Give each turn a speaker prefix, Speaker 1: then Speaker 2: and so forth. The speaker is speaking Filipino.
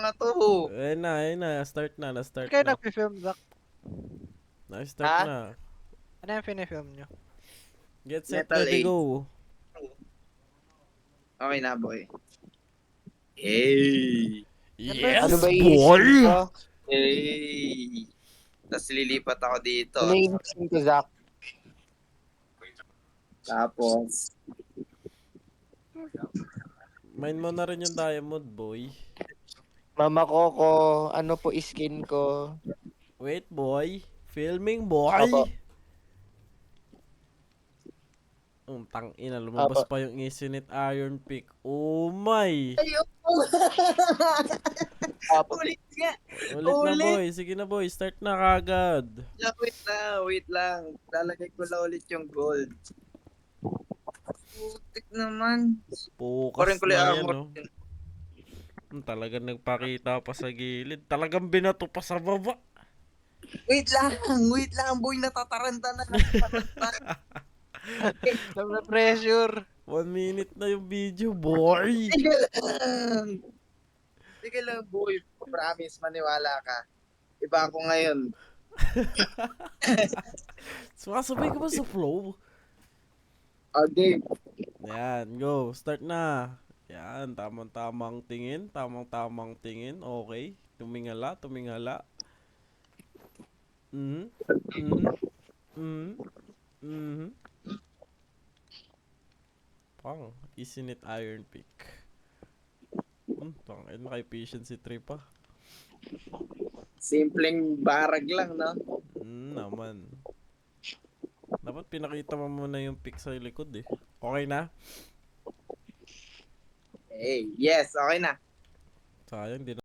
Speaker 1: na to.
Speaker 2: Ayun na. Start na. Na-start
Speaker 3: Kayo
Speaker 2: na.
Speaker 3: nag-film, Zach?
Speaker 2: Na-start
Speaker 1: Ha?
Speaker 2: na.
Speaker 3: Ano yung pinifilm nyo?
Speaker 2: Get set,
Speaker 1: Metal
Speaker 2: ready,
Speaker 1: Age.
Speaker 2: go.
Speaker 1: Okay na, boy. Hey!
Speaker 3: Yan ba yung
Speaker 4: Ano
Speaker 2: Yes,
Speaker 4: ba i-skin
Speaker 2: boy!
Speaker 4: ko?
Speaker 1: Hey! Tapos lilipat ako dito.
Speaker 4: Ano yung skin ko, Zach?
Speaker 1: Tapos,
Speaker 2: Mine mo na rin yung diamond, boy.
Speaker 4: Mama Coco, ano po skin ko?
Speaker 2: Wait, boy. Filming,
Speaker 4: Apo.
Speaker 2: boy. Tang ina, lumabas
Speaker 4: Apo.
Speaker 2: pa yung Isinit Iron Pick. Oh my!
Speaker 4: Apo.
Speaker 1: ulit nga!
Speaker 2: Ulit na,
Speaker 1: Ulit!
Speaker 2: boy. Sige na, boy. Start na kagad.
Speaker 1: Wait lang. Lalagay ko lang ulit yung gold. Putik naman.
Speaker 2: Pukas
Speaker 1: Parang kulay
Speaker 2: na yan,
Speaker 1: armor.
Speaker 2: no? Talagang nagpakita pa sa gilid. Talagang binato pa sa baba.
Speaker 1: Wait lang, boy. Natataranta na.
Speaker 3: Sabi pressure.
Speaker 2: 1 minute na yung video, boy.
Speaker 1: Sige lang, boy. Promise, maniwala ka. Iba ako ngayon.
Speaker 2: Sumasabay ka ba sa flow?
Speaker 1: Okay.
Speaker 2: Yan, go. Start na. Yan, tamang-tamang tingin. Tamang-tamang tingin. Okay. Tumingala. Mhm. Mhm. Mhm. Mhm. Pang, Isinit Iron Pick. Pang, naka-efficiency 3 pa.
Speaker 1: Simpleng barag lang, no?
Speaker 2: Naman. Dapat pinakita mo muna yung pick sa likod eh. Okay na?
Speaker 1: Hey, yes, okay na.
Speaker 2: Sayang, di